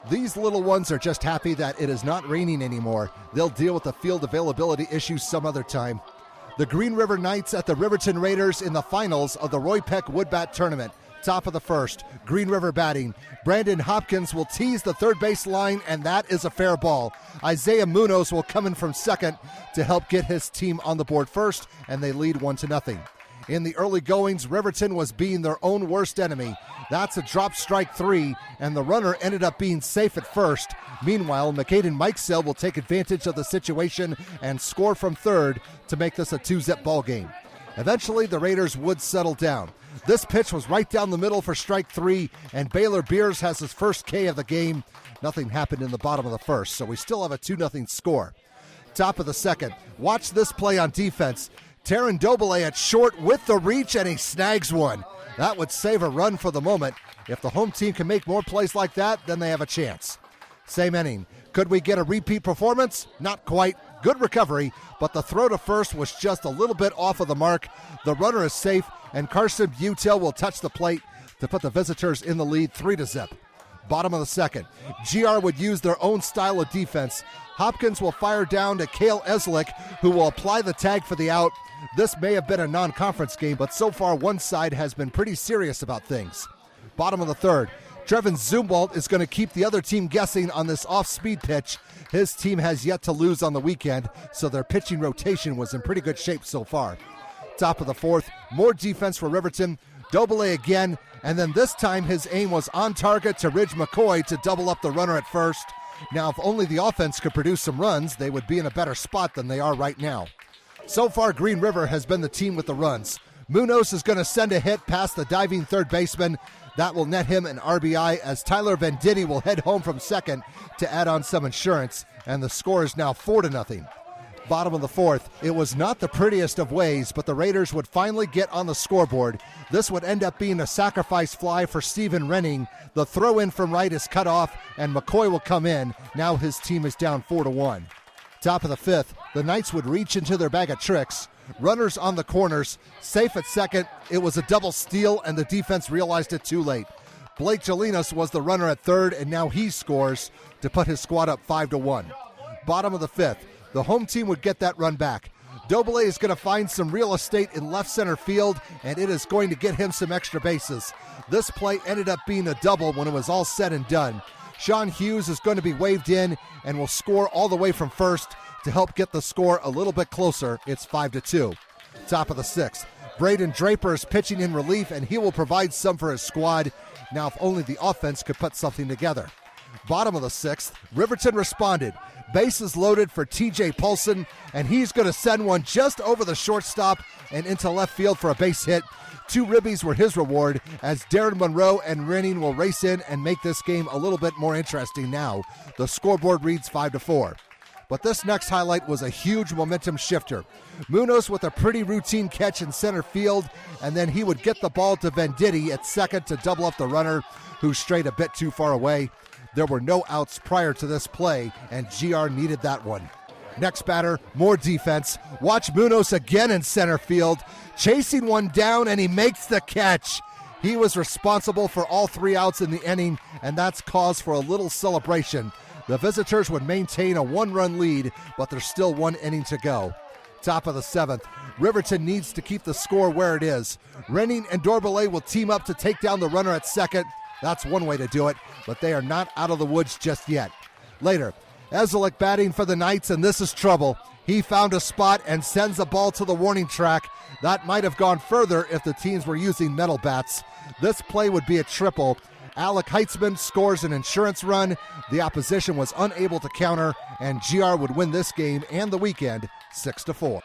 These little ones are just happy that it is not raining anymore. They'll deal with the field availability issues some other time. The Green River Knights at the Riverton Raiders in the finals of the Roy Peck Woodbat Tournament. Top of the first, Green River batting. Brandon Hopkins will tease the third base line, and that is a fair ball. Isaiah Munoz will come in from second to help get his team on the board first, and they lead 1-0. In the early goings, Riverton was being their own worst enemy. That's a drop strike 3, and the runner ended up being safe at first. Meanwhile, McCaden Mikesell will take advantage of the situation and score from third to make this a 2-zip ball game. Eventually, the Raiders would settle down. This pitch was right down the middle for strike 3, and Baylor Beers has his first K of the game. Nothing happened in the bottom of the first, so we still have a 2-0 score. Top of the second. Watch this play on defense. Taryn Dobele at short with the reach, and he snags one. That would save a run for the moment. If the home team can make more plays like that, then they have a chance. Same inning. Could we get a repeat performance? Not quite. Good recovery, but the throw to first was just a little bit off of the mark. The runner is safe, and Carson Butel will touch the plate to put the visitors in the lead 3-0. Bottom of the second. GR would use their own style of defense. Hopkins will fire down to Cale Eslick, who will apply the tag for the out. This may have been a non-conference game, but so far one side has been pretty serious about things. Bottom of the third. Trevin Zumwalt is going to keep the other team guessing on this off-speed pitch. His team has yet to lose on the weekend, so their pitching rotation was in pretty good shape so far. Top of the fourth, more defense for Riverton. Dobele again, and then this time his aim was on target to Ridge McCoy to double up the runner at first. Now, if only the offense could produce some runs, they would be in a better spot than they are right now. So far, Green River has been the team with the runs. Munoz is going to send a hit past the diving third baseman. That will net him an RBI as Tyler Venditti will head home from second to add on some insurance, and the score is now 4-0. Bottom of the fourth, it was not the prettiest of ways, but the Raiders would finally get on the scoreboard. This would end up being a sacrifice fly for Stephen Renning. The throw in from right is cut off, and McCoy will come in. Now his team is down 4-1. Top of the fifth, the Knights would reach into their bag of tricks. Runners on the corners, safe at second. It was a double steal, and the defense realized it too late. Blake Jelinas was the runner at third, and now he scores to put his squad up 5-1. Bottom of the fifth, the home team would get that run back. Dobele is going to find some real estate in left center field, and it is going to get him some extra bases. This play ended up being a double when it was all said and done. Sean Hughes is going to be waved in and will score all the way from first to help get the score a little bit closer. It's 5-2. Top of the sixth. Braden Draper is pitching in relief, and he will provide some for his squad. Now, if only the offense could put something together. Bottom of the sixth, Riverton responded. Bases loaded for TJ Paulson, and he's going to send one just over the shortstop and into left field for a base hit. 2 ribbies were his reward as Darren Monroe and Renning will race in and make this game a little bit more interesting now. The scoreboard reads 5-4. But this next highlight was a huge momentum shifter. Munoz with a pretty routine catch in center field, and then he would get the ball to Venditti at second to double up the runner, who strayed a bit too far away. There were no outs prior to this play, and GR needed that one. Next batter, more defense. Watch Munoz again in center field, chasing one down, and he makes the catch. He was responsible for all 3 outs in the inning, and that's cause for a little celebration. The visitors would maintain a 1-run lead, but there's still 1 inning to go. Top of the seventh, Riverton needs to keep the score where it is. Renning and Dorbele will team up to take down the runner at second. That's one way to do it, but they are not out of the woods just yet. Later, Eslick batting for the Knights, and this is trouble. He found a spot and sends the ball to the warning track. That might have gone further if the teams were using metal bats. This play would be a triple. Alec Heitzman scores an insurance run. The opposition was unable to counter, and GR would win this game and the weekend 6-4.